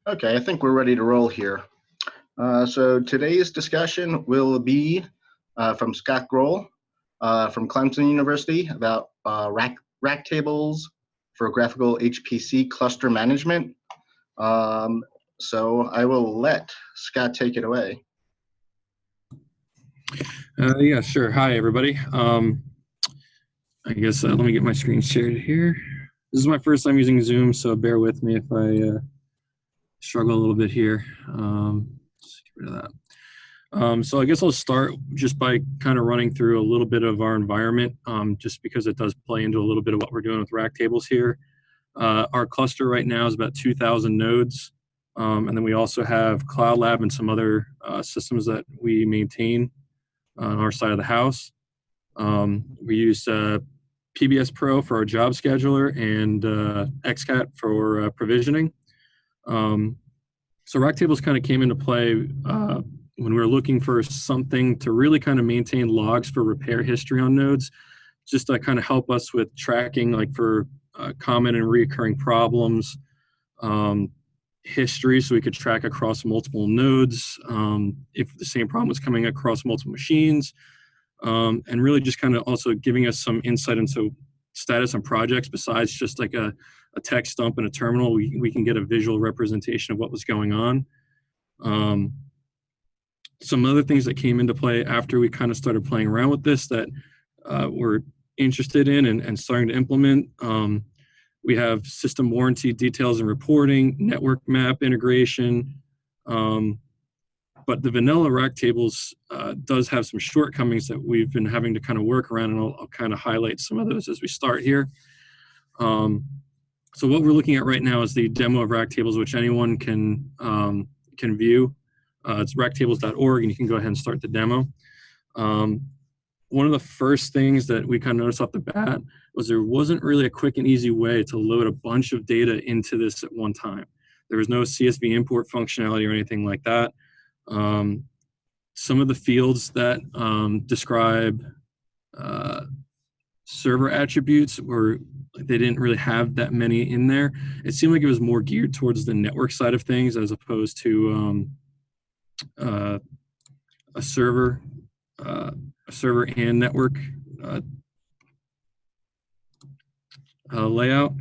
Okay, I think we're ready to roll here. So today's discussion will be from Scott Groel from Clemson University about Racktables for graphical HPC cluster management. So I will let Scott take it away. Yeah, sure. Hi, everybody. I guess let me get my screen shared here. This is my first time using Zoom, so bear with me if I struggle a little bit here. Let's get rid of that. So I guess I'll start just by kind of running through a little bit of our environment, just because it does play into a little bit of what we're doing with Racktables here. Our cluster right now is about 2,000 nodes, and then we also have Cloud Lab and some other systems that we maintain on our side of the house. We use PBS Pro for our job scheduler and XCAT for provisioning. So Racktables kind of came into play when we were looking for something to really kind of maintain logs for repair history on nodes, just to kind of help us with tracking, like for common and recurring problems, history, so we could track across multiple nodes if the same problem was coming across multiple machines. And really just kind of also giving us some insight into status on projects besides just like a text dump in a terminal. We can get a visual representation of what was going on. Some other things that came into play after we kind of started playing around with this that we're interested in and starting to implement. We have system warranty details and reporting, network map integration, but the vanilla Racktables does have some shortcomings that we've been having to kind of work around, and I'll kind of highlight some of those as we start here. So what we're looking at right now is the demo of Racktables, which anyone can view. It's racktables.org, and you can go ahead and start the demo. One of the first things that we kind of noticed off the bat was there wasn't really a quick and easy way to load a bunch of data into this at one time. There was no CSV import functionality or anything like that. Some of the fields that describe server attributes they didn't really have that many in there. It seemed like it was more geared towards the network side of things as opposed to a server and network layout.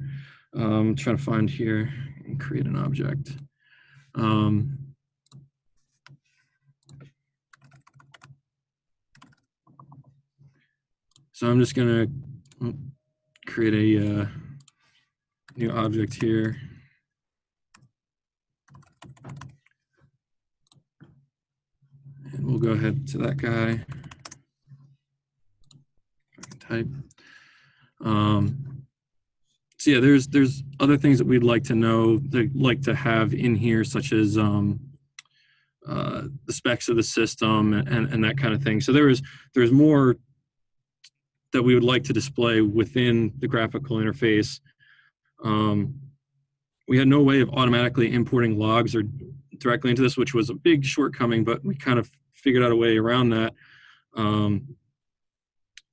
I'm trying to find here and create an object. So I'm just going to create a new object here. And we'll go ahead to that guy. I can type. So yeah, there's other things that we'd like to know, that like to have in here, such as the specs of the system and that kind of thing. So there's more that we would like to display within the graphical interface. We had no way of automatically importing logs or directly into this, which was a big shortcoming, but we kind of figured out a way around that.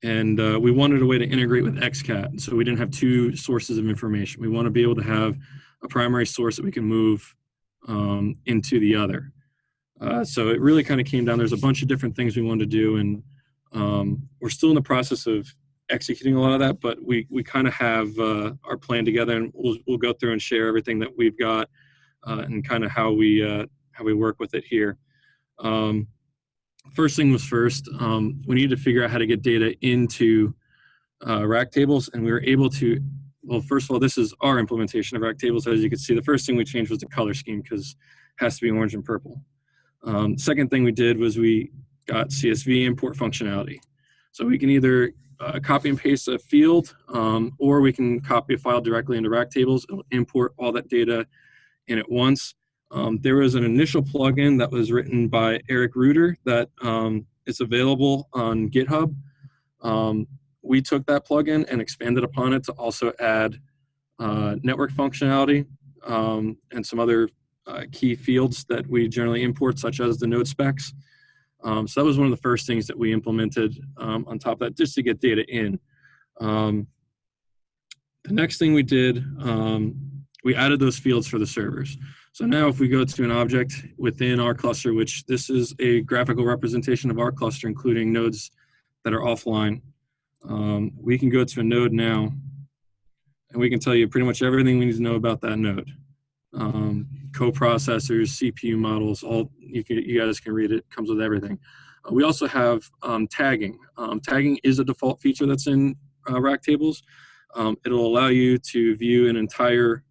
And we wanted a way to integrate with XCAT, so we didn't have two sources of information. We want to be able to have a primary source that we can move into the other. So it really kind of came down, there's a bunch of different things we wanted to do, and we're still in the process of executing a lot of that, but we kind of have our plan together, and we'll go through and share everything that we've got and kind of how we work with it here. First thing was first, we needed to figure out how to get data into Racktables, and we were able to. Well, first of all, this is our implementation of Racktables. As you can see, the first thing we changed was the color scheme because it has to be orange and purple. Second thing we did was we got CSV import functionality. So we can either copy and paste a field, or we can copy a file directly into Racktables. It'll import all that data in at once. There was an initial plugin that was written by Eric Reuter that is available on GitHub. We took that plugin and expanded upon it to also add network functionality and some other key fields that we generally import, such as the node specs. So that was one of the first things that we implemented on top of that, just to get data in. The next thing we did, we added those fields for the servers. So now if we go to an object within our cluster, which this is a graphical representation of our cluster, including nodes that are offline, we can go to a node now, and we can tell you pretty much everything we need to know about that node. Co-processors, CPU models, all you guys can read it, comes with everything. We also have tagging. Tagging is a default feature that's in Racktables. It'll allow you to view an entire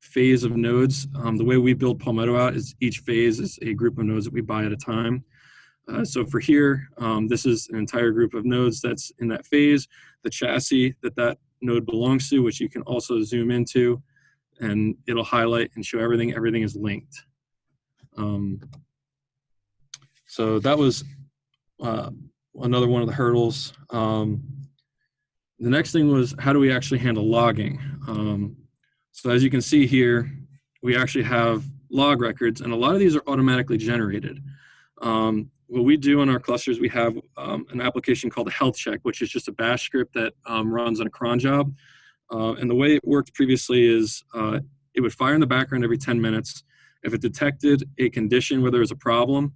phase of nodes. The way we build Palmetto out is each phase is a group of nodes that we buy at a time. So for here, this is an entire group of nodes that's in that phase, the chassis that node belongs to, which you can also zoom into, and it'll highlight and show everything. Everything is linked. So that was another one of the hurdles. The next thing was, how do we actually handle logging? So as you can see here, we actually have log records, and a lot of these are automatically generated. What we do in our clusters, we have an application called a health check, which is just a bash script that runs on a cron job. And the way it worked previously is it would fire in the background every 10 minutes. If it detected a condition where there was a problem,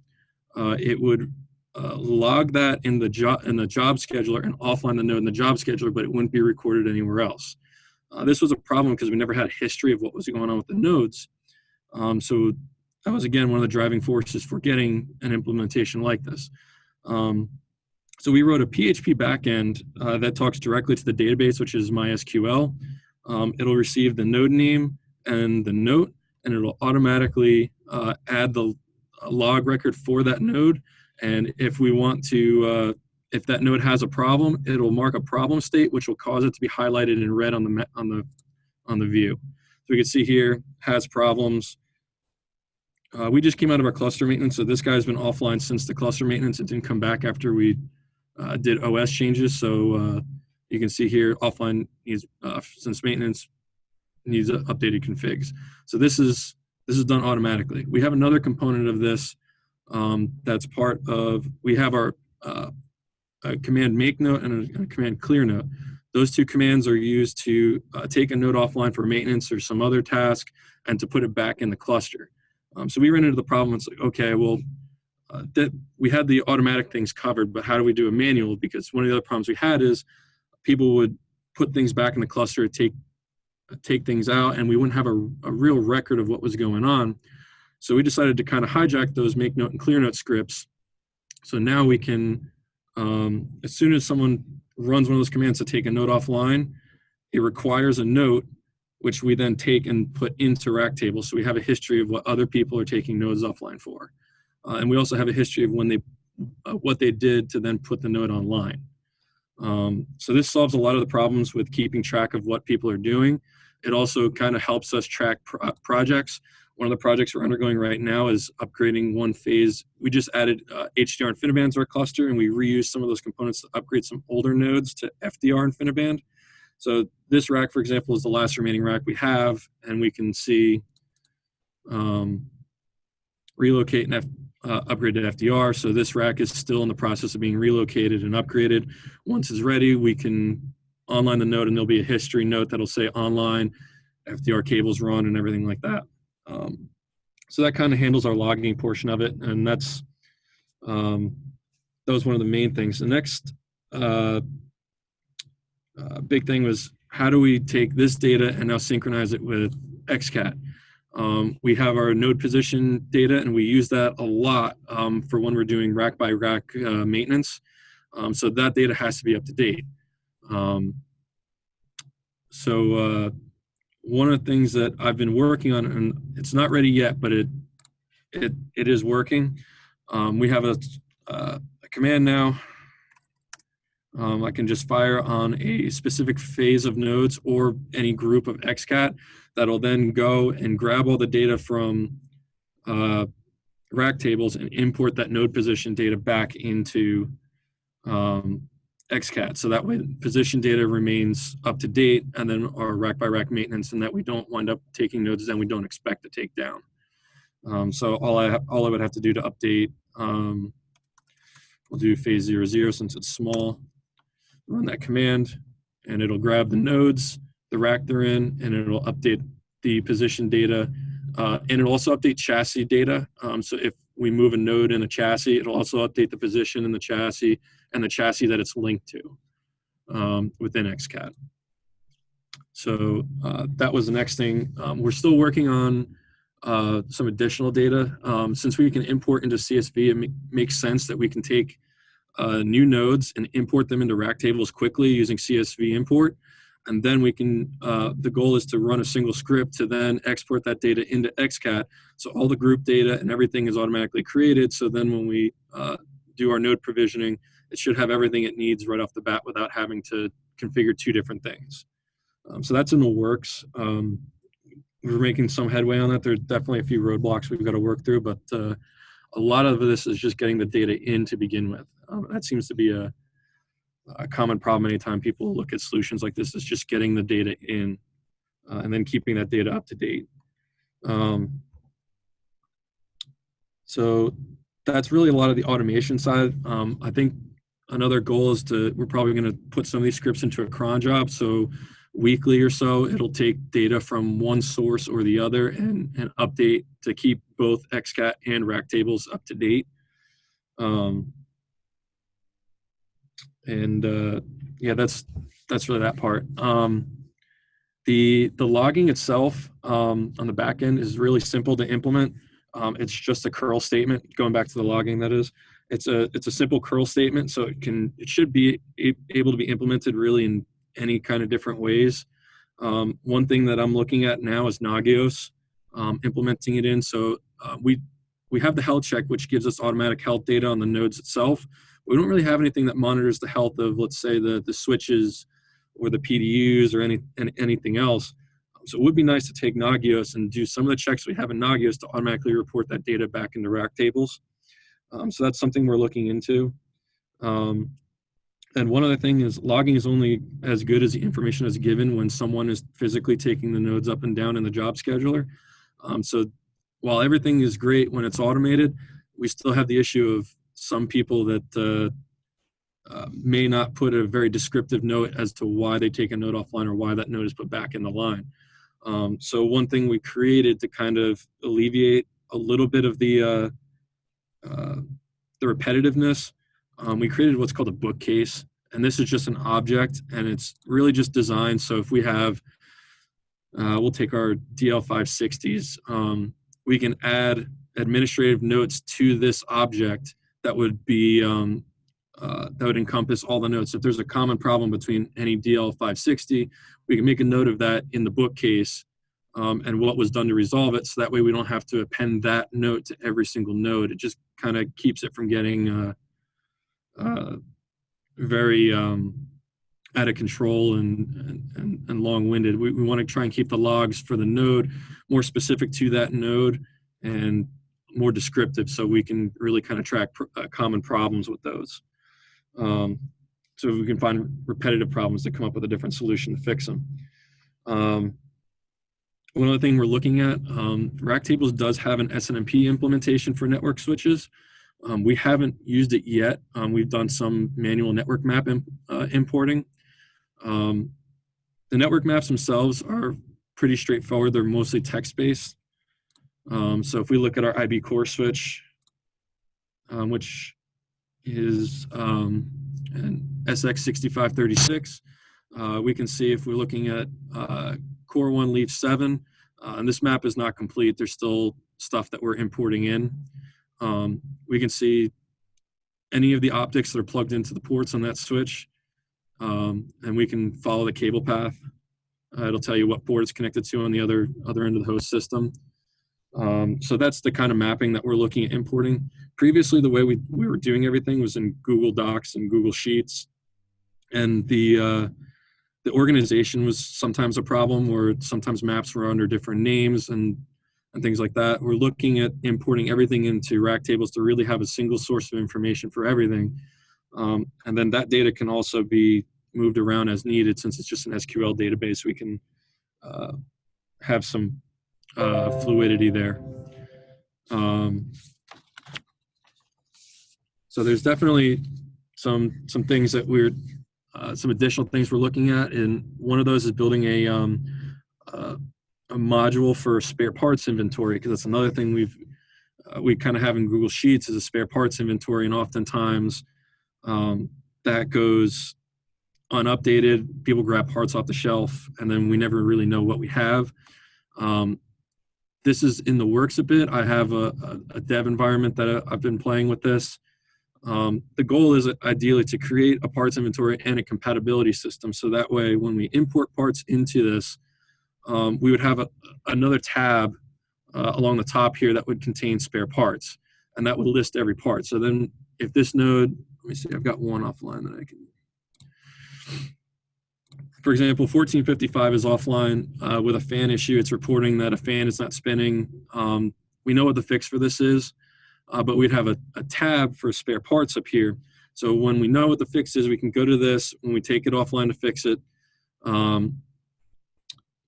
it would log that in the job scheduler and offline the node in the job scheduler, but it wouldn't be recorded anywhere else. This was a problem because we never had a history of what was going on with the nodes. So that was, again, one of the driving forces for getting an implementation like this. So we wrote a PHP backend that talks directly to the database, which is MySQL. It'll receive the node name and the note, and it'll automatically add the log record for that node. And if we want to, if that node has a problem, it'll mark a problem state, which will cause it to be highlighted in red on the view. So we can see here, has problems. We just came out of our cluster maintenance, so this guy's been offline since the cluster maintenance. It didn't come back after we did OS changes. So you can see here, offline needs since maintenance needs updated configs. So this is done automatically. We have another component of this that's part of. We have our a command make note and a command clear note. Those two commands are used to take a node offline for maintenance or some other task and to put it back in the cluster. So we ran into the problem. It's like, okay, well, that we had the automatic things covered, but how do we do a manual? Because one of the other problems we had is people would put things back in the cluster, take things out, and we wouldn't have a real record of what was going on. So we decided to kind of hijack those make note and clear note scripts. So now we can, as soon as someone runs one of those commands to take a node offline, it requires a note, which we then take and put into Racktables. So we have a history of what other people are taking nodes offline for. And we also have a history of when what they did to then put the node online. So this solves a lot of the problems with keeping track of what people are doing. It also kind of helps us track projects. One of the projects we're undergoing right now is upgrading one phase. We just added HDR InfiniBand to our cluster, and we reused some of those components to upgrade some older nodes to FDR InfiniBand. So this rack, for example, is the last remaining rack we have, and we can see relocate and upgrade to FDR. So this rack is still in the process of being relocated and upgraded. Once it's ready, we can online the node, and there'll be a history note that'll say online, FDR cables run, and everything like that. So that kind of handles our logging portion of it, and that was one of the main things. The next big thing was, how do we take this data and now synchronize it with XCAT? We have our node position data, and we use that a lot for when we're doing rack by rack maintenance. So that data has to be up to date. One of the things that I've been working on, and it's not ready yet, but it is working. We have a command now. I can just fire on a specific phase of nodes or any group of XCAT that'll then go and grab all the data from Racktables and import that node position data back into XCAT. So that way position data remains up to date, and then our rack by rack maintenance, and that we don't wind up taking nodes that we don't expect to take down. So all I would have to do to update, we'll do phase 00 since it's small. Run that command, and it'll grab the nodes, the rack they're in, and it'll update the position data And it'll also update chassis data. So if we move a node in a chassis, it'll also update the position in the chassis and the chassis that it's linked to within XCAD. So that was the next thing. We're still working on some additional data. Since we can import into CSV, it makes sense that we can take new nodes and import them into Racktables quickly using CSV Import. And then we can, the goal is to run a single script to then export that data into XCAD. So all the group data and everything is automatically created. So then when we do our node provisioning, it should have everything it needs right off the bat without having to configure two different things. So that's in the works. We're making some headway on that. There's definitely a few roadblocks we've got to work through, but a lot of this is just getting the data in to begin with. That seems to be a common problem anytime people look at solutions like this, is just getting the data in and then keeping that data up to date. So that's really a lot of the automation side. I think another goal is we're probably going to put some of these scripts into a cron job. So weekly or so, it'll take data from one source or the other and update to keep both XCAD and Racktables up to date. Yeah, that's really that part. The logging itself on the back end is really simple to implement. It's just a curl statement. Going back to the logging, that is, it's a simple curl statement, so it should be able to be implemented really in any kind of different ways. One thing that I'm looking at now is Nagios, implementing it in. So we have the health check, which gives us automatic health data on the nodes itself. We don't really have anything that monitors the health of, let's say, the switches or the PDUs or anything else. So it would be nice to take Nagios and do some of the checks we have in Nagios to automatically report that data back into Racktables. So that's something we're looking into. And one other thing is logging is only as good as the information is given when someone is physically taking the nodes up and down in the job scheduler. So while everything is great when it's automated, we still have the issue of some people that may not put a very descriptive note as to why they take a node offline or why that node is put back in the line. So one thing we created to kind of alleviate a little bit of the repetitiveness, we created what's called a bookcase. And this is just an object, and it's really just designed. So if we have, we'll take our DL560s, we can add administrative notes to this object that would be, that would encompass all the notes. If there's a common problem between any DL560, we can make a note of that in the bookcase and what was done to resolve it. So that way we don't have to append that note to every single node. It just kind of keeps it from getting very out of control and long-winded. We want to try and keep the logs for the node more specific to that node and more descriptive, so we can really kind of track common problems with those. So we can find repetitive problems to come up with a different solution to fix them. One other thing we're looking at, Racktables does have an Snmp implementation for network switches. We haven't used it yet. We've done some manual network map importing. The network maps themselves are pretty straightforward. They're mostly text-based. So if we look at our IB core switch, which is an SX6536, we can see if we're looking at core 1 leaf 7, and this map is not complete. There's still stuff that we're importing in. We can see any of the optics that are plugged into the ports on that switch, and we can follow the cable path. It'll tell you what port it's connected to on the other end of the host system. So that's the kind of mapping that we're looking at importing. Previously, the way we were doing everything was in Google Docs and Google Sheets, and the organization was sometimes a problem, where sometimes maps were under different names and things like that. We're looking at importing everything into Racktables to really have a single source of information for everything. And then that data can also be moved around as needed. Since it's just an SQL database, we can have some fluidity there. So there's definitely some things that some additional things we're looking at, and one of those is building a a module for spare parts inventory, because that's another thing we kind of have in Google Sheets is a spare parts inventory, and oftentimes that goes unupdated. People grab parts off the shelf, and then we never really know what we have. This is in the works a bit. I have a dev environment that I've been playing with this. The goal is ideally to create a parts inventory and a compatibility system, so that way when we import parts into this, we would have another tab along the top here that would contain spare parts, and that would list every part. So then if this node, let me see, I've got one offline that I can, for example, 1455 is offline with a fan issue. It's reporting that a fan is not spinning. We know what the fix for this is, but we'd have a tab for spare parts up here. So when we know what the fix is, we can go to this. When we take it offline to fix it,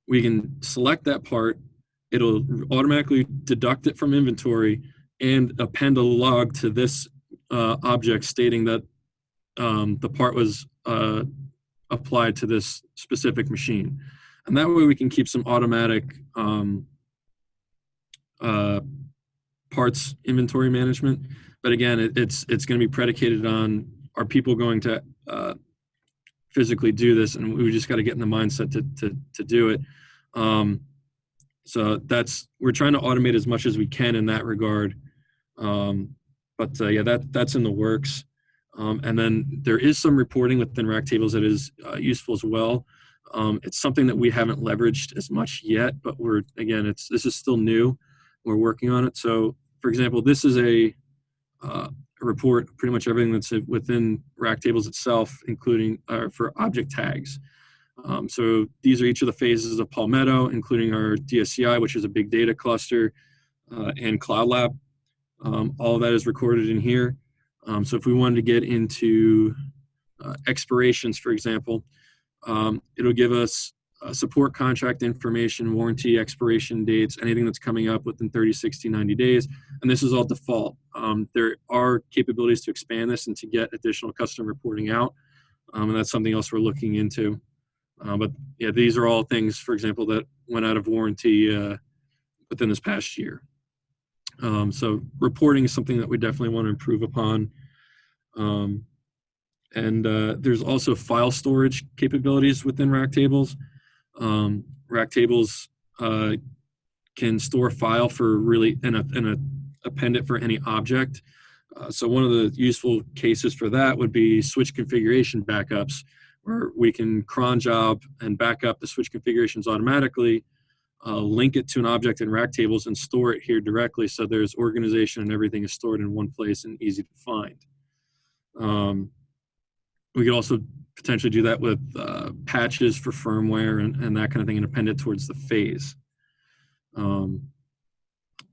we can select that part. It'll automatically deduct it from inventory and append a log to this object stating that the part was applied to this specific machine. And that way we can keep some automatic parts inventory management. But again, it's going to be predicated on, are people going to physically do this? And we just got to get in the mindset to do it. So we're trying to automate as much as we can in that regard. Yeah, that's in the works. And then there is some reporting within Racktables that is useful as well. It's something that we haven't leveraged as much yet, but this is still new. We're working on it. So, for example, this is a report, pretty much everything that's within Racktables itself, including for object tags. So these are each of the phases of Palmetto, including our DSCI, which is a big data cluster, and Cloud Lab. All of that is recorded in here. So if we wanted to get into expirations, for example, it'll give us support contract information, warranty expiration dates, anything that's coming up within 30, 60, 90 days. And this is all default. There are capabilities to expand this and to get additional custom reporting out. And that's something else we're looking into. But yeah, these are all things, for example, that went out of warranty within this past year. So reporting is something that we definitely want to improve upon. There's also file storage capabilities within Racktables. Racktables can store a file for really and append it for any object. So one of the useful cases for that would be switch configuration backups, where we can cron job and back up the switch configurations automatically, link it to an object in Racktables and store it here directly, so there's organization and everything is stored in one place and easy to find. We could also potentially do that with patches for firmware and that kind of thing, and append it towards the phase.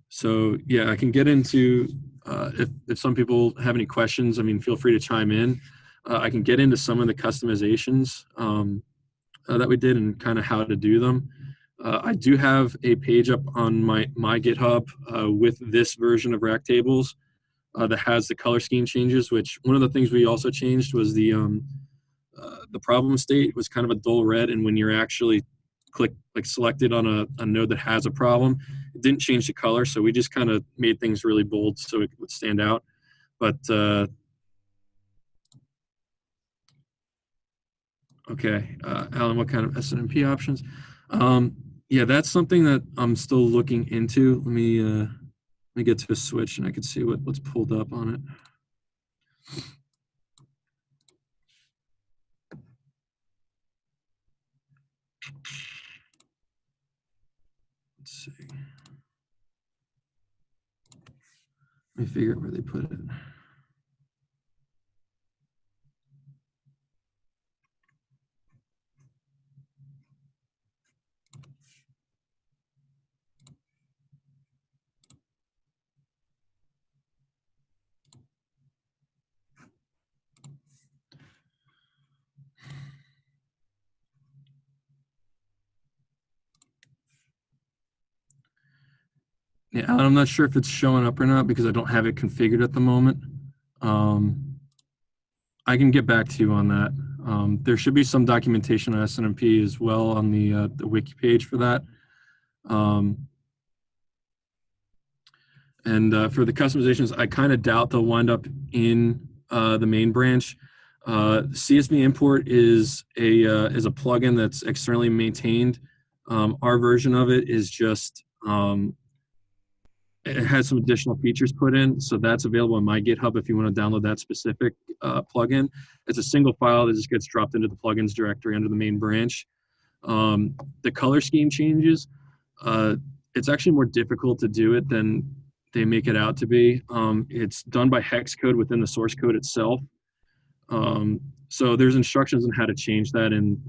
So yeah, I can get into, if some people have any questions, I mean, feel free to chime in. I can get into some of the customizations that we did and kind of how to do them. I do have a page up on my GitHub with this version of Racktables that has the color scheme changes, which one of the things we also changed was the problem state was kind of a dull red, and when you're actually selected on a node that has a problem, it didn't change the color, so we just kind of made things really bold so it would stand out. But okay, Alan, what kind of Snmp options? Yeah, that's something that I'm still looking into. Let me get to a switch and I can see what's pulled up on it. Let's see. Let me figure out where they put it. Yeah, Alan, I'm not sure if it's showing up or not because I don't have it configured at the moment. I can get back to you on that. There should be some documentation on Snmp as well on the wiki page for that. For the customizations, I kind of doubt they'll wind up in the main branch. CSV Import is a plugin that's externally maintained. Our version of it is just it has some additional features put in, so that's available on my GitHub if you want to download that specific plugin. It's a single file that just gets dropped into the plugins directory under the main branch. The color scheme changes. It's actually more difficult to do it than they make it out to be. It's done by hex code within the source code itself. So there's instructions on how to change that in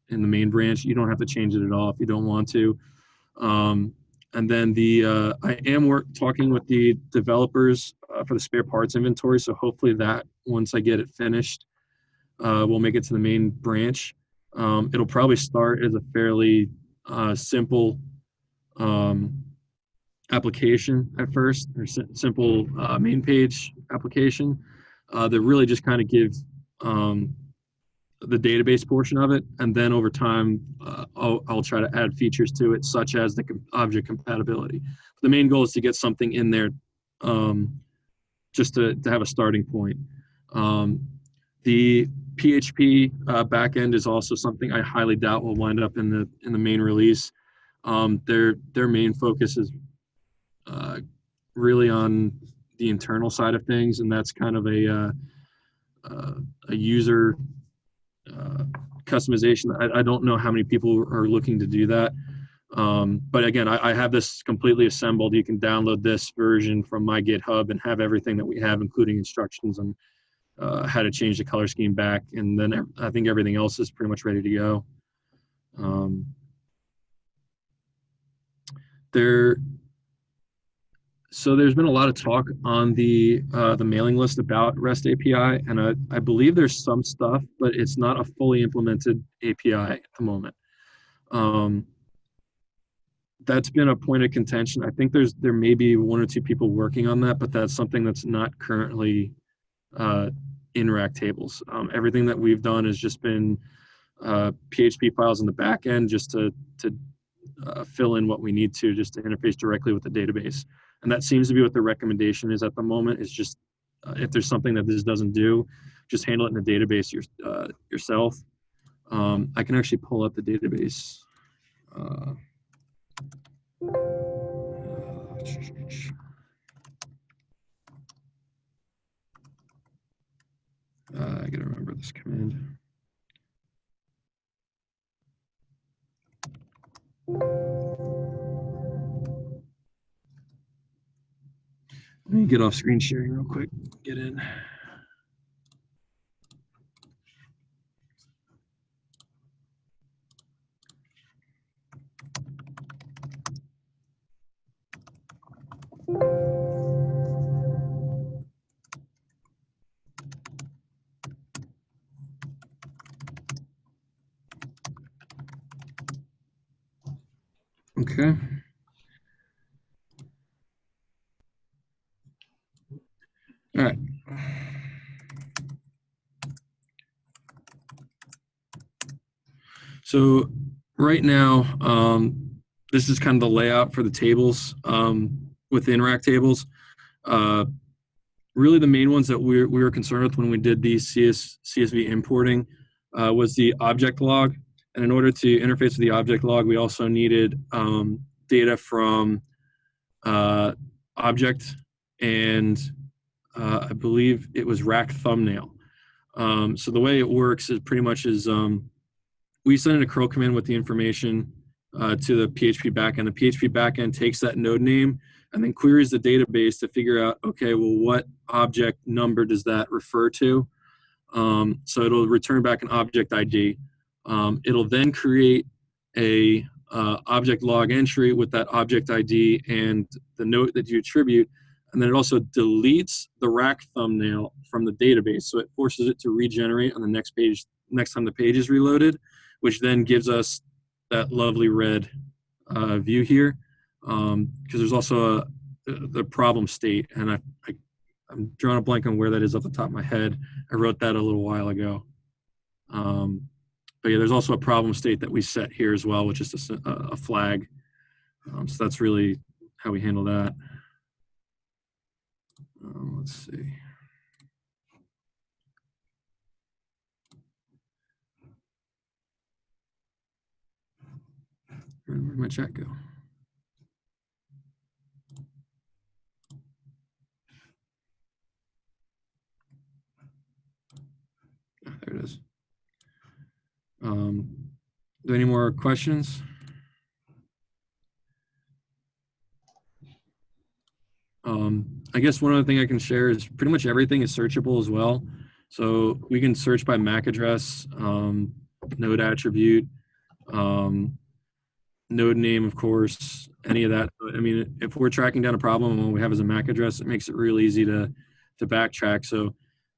the main branch. You don't have to change it at all if you don't want to. And then I am talking with the developers for the spare parts inventory. So hopefully that, once I get it finished, we'll make it to the main branch. It'll probably start as a fairly simple application at first, or simple main page application that really just kind of gives the database portion of it, and then over time I'll try to add features to it, such as the object compatibility. The main goal is to get something in there just to have a starting point. The PHP backend is also something I highly doubt will wind up in the main release. Their main focus is really on the internal side of things, and that's kind of a user customization. I don't know how many people are looking to do that. But again, I have this completely assembled. You can download this version from my GitHub and have everything that we have, including instructions on how to change the color scheme back. And then I think everything else is pretty much ready to go. So there's been a lot of talk on the mailing list about REST API, and I believe there's some stuff, but it's not a fully implemented API at the moment. That's been a point of contention. I think there may be one or two people working on that, but that's something that's not currently in Racktables. Everything that we've done has just been PHP files in the back end, just to fill in what we need to, just to interface directly with the database. And that seems to be what the recommendation is at the moment, is just if there's something that this doesn't do, just handle it in the database yourself. I can actually pull up the database. I gotta remember this command. Let me get off screen sharing real quick, get in. Okay. All right. So right now, this is kind of the layout for the tables within Racktables. Really, the main ones that we were concerned with when we did the CSV importing was the object log. And in order to interface with the object log, we also needed data from object and I believe it was rack thumbnail. So the way it works is pretty much is we send in a curl command with the information to the PHP backend. The PHP backend takes that node name and then queries the database to figure out, okay, well, what object number does that refer to? So it'll return back an object ID. It'll then create a object log entry with that object ID and the note that you attribute, and then it also deletes the rack thumbnail from the database. So it forces it to regenerate on the next page, next time the page is reloaded, which then gives us that lovely red view here. Because there's also the problem state, and I'm drawing a blank on where that is off the top of my head. I wrote that a little while ago. But yeah, there's also a problem state that we set here as well, which is a flag. So that's really how we handle that. Let's see. Where'd my chat go? There it is. Are there any more questions? I guess one other thing I can share is pretty much everything is searchable as well. So we can search by MAC address, node attribute, node name, of course, any of that. I mean, if we're tracking down a problem and what we have as a MAC address, it makes it real easy to backtrack. So,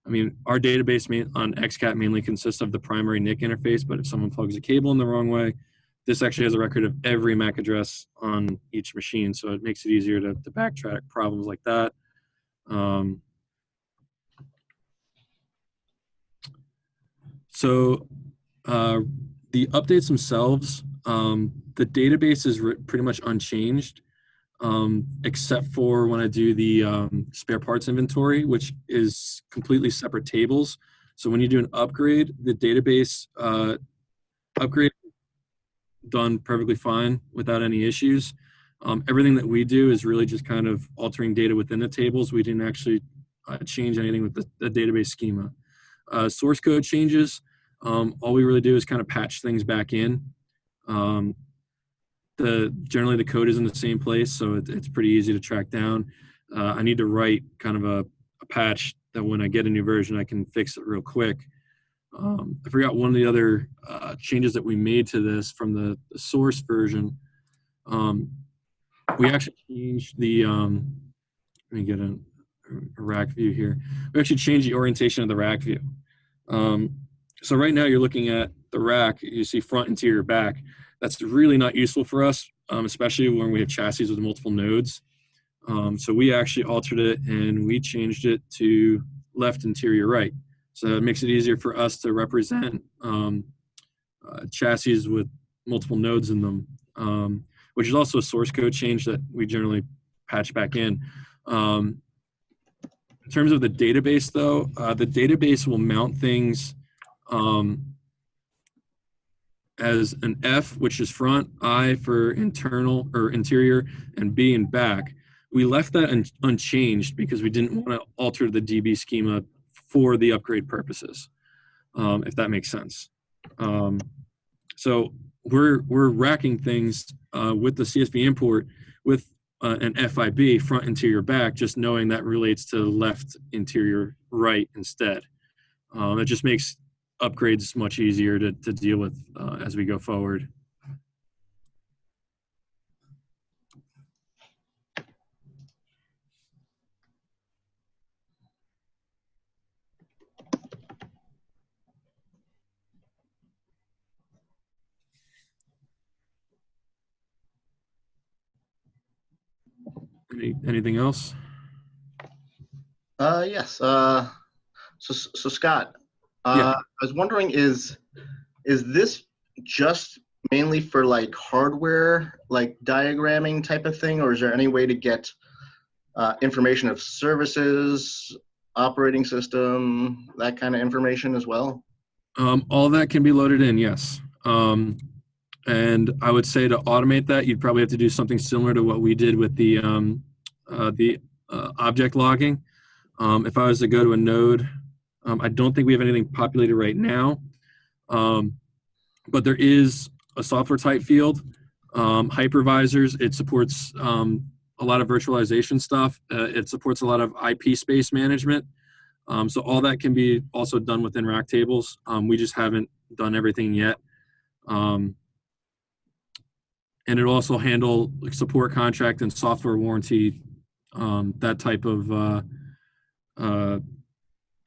I mean, our database on XCAT mainly consists of the primary NIC interface, but if someone plugs a cable in the wrong way, this actually has a record of every MAC address on each machine. So it makes it easier to backtrack problems like that. So the updates themselves, the database is pretty much unchanged, except for when I do the spare parts inventory, which is completely separate tables. So when you do an upgrade, the database upgrade done perfectly fine without any issues. Everything that we do is really just kind of altering data within the tables. We didn't actually change anything with the database schema. Source code changes, all we really do is kind of patch things back in. Generally the code is in the same place, so it's pretty easy to track down. I need to write kind of a patch that when I get a new version, I can fix it real quick. I forgot one of the other changes that we made to this from the source version. We actually changed the, let me get a rack view here. We actually changed the orientation of the rack view. So right now you're looking at the rack, you see front, interior, back. That's really not useful for us, especially when we have chassis with multiple nodes. So we actually altered it and we changed it to left, interior, right. So it makes it easier for us to represent chassis with multiple nodes in them, which is also a source code change that we generally patch back in. In terms of the database, though, the database will mount things as an F, which is front, I for internal or interior, and B in back. We left that unchanged because we didn't want to alter the DB schema for the upgrade purposes, if that makes sense. So we're racking things with the CSV import with an FIB, front, interior, back, just knowing that relates to left, interior, right instead. It just makes upgrades much easier to deal with as we go forward. Anything else? Yes. So Scott, Yeah. I was wondering, is this just mainly for like hardware, like diagramming type of thing, or is there any way to get information of services, operating system, that kind of information as well? All that can be loaded in, yes. And I would say to automate that, you'd probably have to do something similar to what we did with the object logging. If I was to go to a node, I don't think we have anything populated right now, but there is a software type field, hypervisors. It supports a lot of virtualization stuff. It supports a lot of IP space management. So all that can be also done within Racktables. We just haven't done everything yet. And it'll also handle like support contract and software warranty, that type of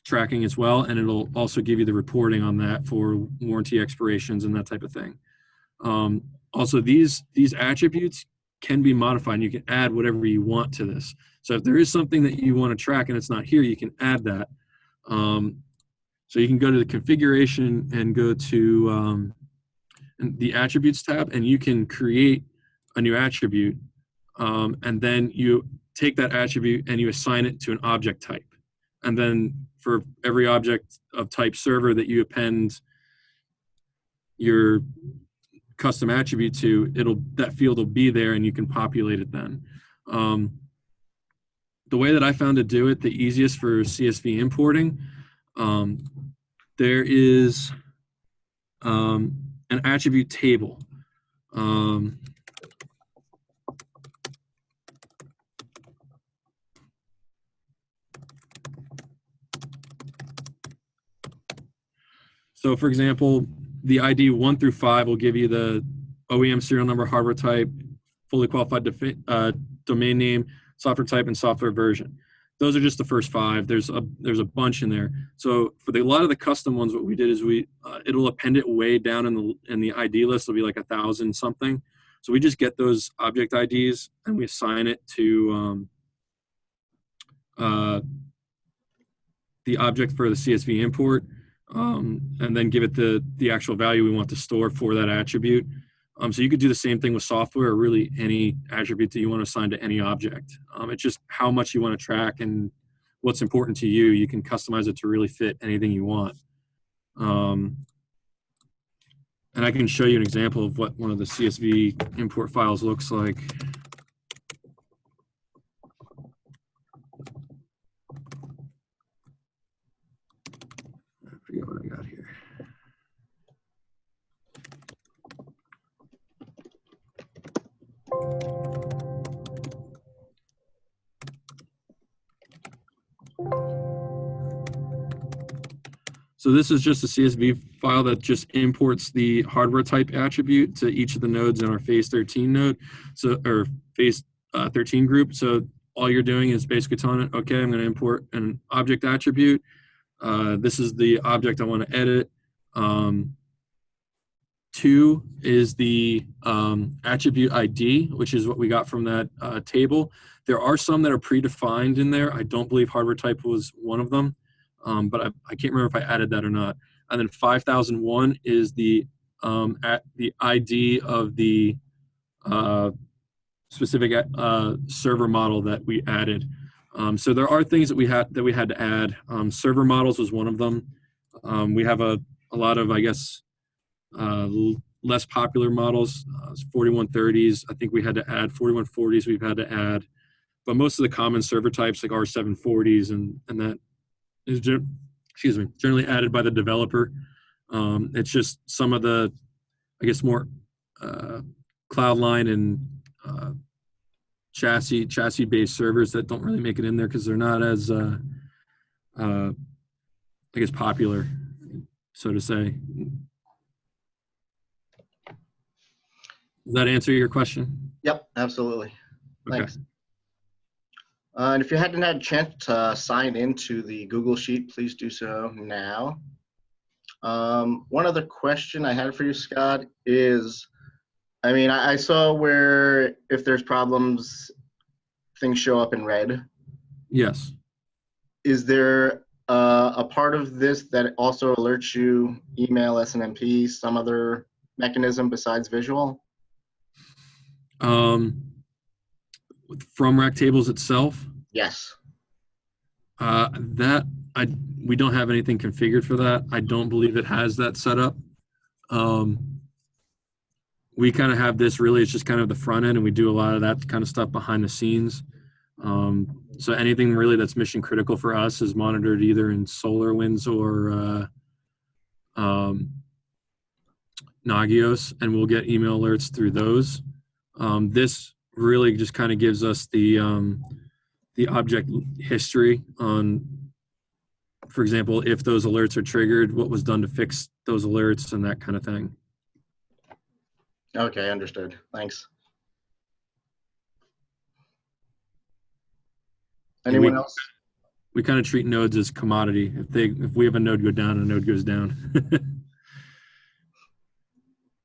tracking as well. And it'll also give you the reporting on that for warranty expirations and that type of thing. Also, these attributes can be modified and you can add whatever you want to this. So if there is something that you want to track and it's not here, you can add that. So you can go to the configuration and go to the attributes tab, and you can create a new attribute, and then you take that attribute and you assign it to an object type. And then for every object of type server that you append your custom attribute to, that field will be there and you can populate it then. The way that I found to do it, the easiest for CSV importing, there is an attribute table. So for example, the ID 1 through 5 will give you the OEM serial number, hardware type, fully qualified domain name, software type, and software version. Those are just the first 5. There's a bunch in there. So for a lot of the custom ones, what we did is it'll append it way down in the ID list. It'll be like 1,000 something. So we just get those object IDs and we assign it to the object for the CSV import, and then give it the actual value we want to store for that attribute. So you could do the same thing with software or really any attribute that you want to assign to any object. It's just how much you want to track and what's important to you. You can customize it to really fit anything you want. And I can show you an example of what one of the CSV import files looks like. I forget what I got here. So this is just a CSV file that just imports the hardware type attribute to each of the nodes in our phase 13 node, or phase 13 group. So all you're doing is basically telling it, okay, I'm going to import an object attribute. This is the object I want to edit. 2 is the attribute ID, which is what we got from that table. There are some that are predefined in there. I don't believe hardware type was one of them, but I can't remember if I added that or not. And then 5001 is the ID of the specific server model that we added. So there are things that we had to add. Server models was one of them. We have a lot of, I guess, less popular models, 4130s. I think we had to add 4140s. We've had to add, but most of the common server types like R740s and that is generally added by the developer. It's just some of the, I guess, more Cloudline and chassis-based servers that don't really make it in there because they're not as, I guess, popular, so to say. Does that answer your question? Yep, absolutely. Okay. Thanks. And if you hadn't had a chance to sign into the Google Sheet, please do so now. One other question I had for you, Scott, is, I mean, I saw where if there's problems, things show up in red. Yes. Is there a part of this that also alerts you, email, SNMP, some other mechanism besides visual? From Racktables itself? Yes. We don't have anything configured for that. I don't believe it has that set up. We kind of have this, really, it's just kind of the front end, and we do a lot of that kind of stuff behind the scenes. So anything really that's mission critical for us is monitored either in SolarWinds or Nagios, and we'll get email alerts through those. This really just kind of gives us the object history on, for example, if those alerts are triggered, what was done to fix those alerts and that kind of thing. Okay, understood. Thanks. Anyone else? We kind of treat nodes as commodity. If we have a node go down, a node goes down.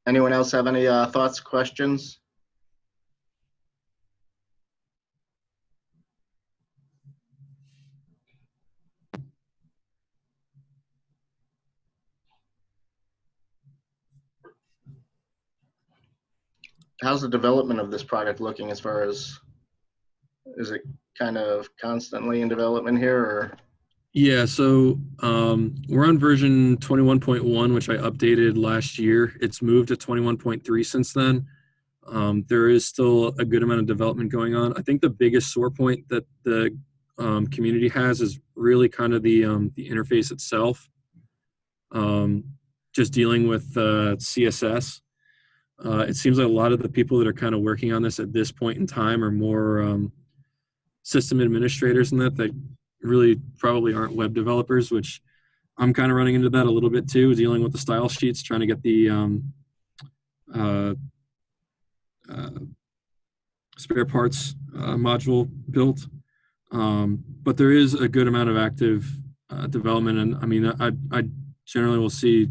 Anyone else have any thoughts, questions? how's the development of this product looking as far as, is it kind of constantly in development here, or? Yeah, so we're on version 21.1, which I updated last year. It's moved to 21.3 since then. There is still a good amount of development going on. I think the biggest sore point that the community has is really kind of the interface itself. Just dealing with CSS. It seems like a lot of the people that are kind of working on this at this point in time are more system administrators and that really probably aren't web developers, which I'm kind of running into that a little bit too, dealing with the style sheets, trying to get the spare parts module built. But there is a good amount of active development, and I mean, I generally will see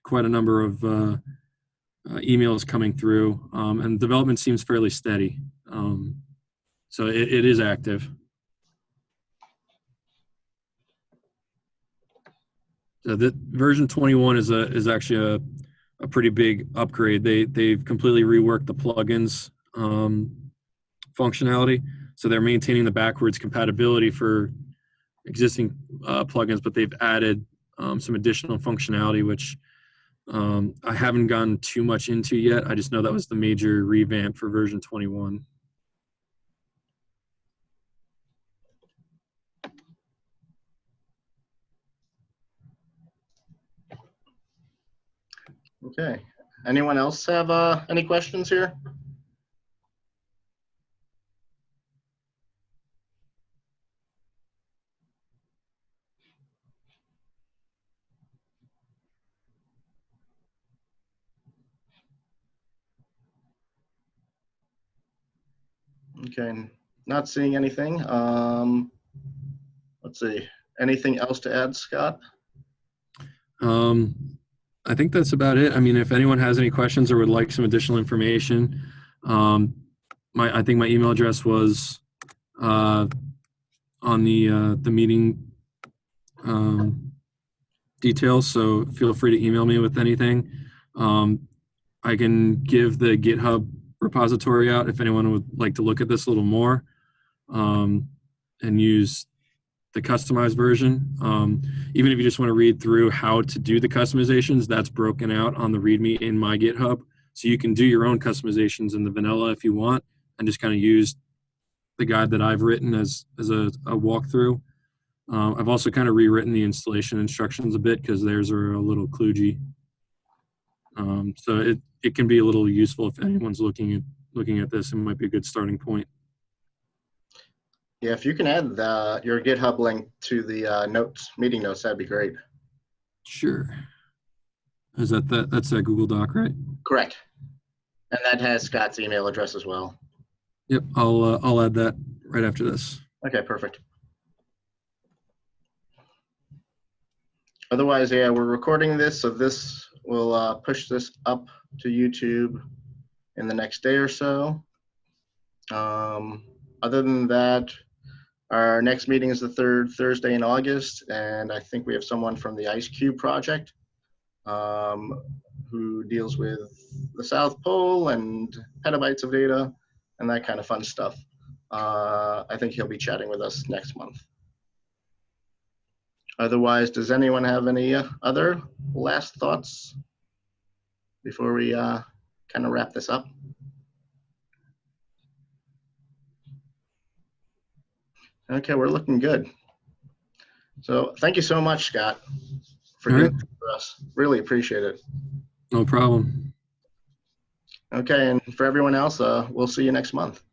quite a number of emails coming through, and development seems fairly steady. So it is active. So the version 21 is actually a pretty big upgrade. They've completely reworked the plugins functionality. So they're maintaining the backwards compatibility for existing plugins, but they've added some additional functionality, which I haven't gone too much into yet. I just know that was the major revamp for version 21. Okay. Anyone else have any questions here? Okay, not seeing anything. Let's see. Anything else to add, Scott? I think that's about it. I mean, if anyone has any questions or would like some additional information, I think my email address was on the meeting details, so feel free to email me with anything. I can give the GitHub repository out if anyone would like to look at this a little more and use the customized version. Even if you just want to read through how to do the customizations, that's broken out on the README in my GitHub. So you can do your own customizations in the vanilla if you want, and just kind of use the guide that I've written as a walkthrough. I've also kind of rewritten the installation instructions a bit because theirs are a little kludgy. So it can be a little useful if anyone's looking at this. It might be a good starting point. Yeah, if you can add your GitHub link to the meeting notes, that'd be great. Sure. Is that's that Google Doc, right? Correct. And that has Scott's email address as well. Yep, I'll add that right after this. Okay, perfect. Otherwise, yeah, we're recording this, so this will push this up to YouTube in the next day or so. Other than that, our next meeting is the third Thursday in August, and I think we have someone from the IceCube project who deals with the South Pole and petabytes of data and that kind of fun stuff. I think he'll be chatting with us next month. Otherwise, does anyone have any other last thoughts before we kind of wrap this up? Okay, we're looking good. So thank you so much, Scott, for doing this for us. Really appreciate it. No problem. Okay, and for everyone else, we'll see you next month.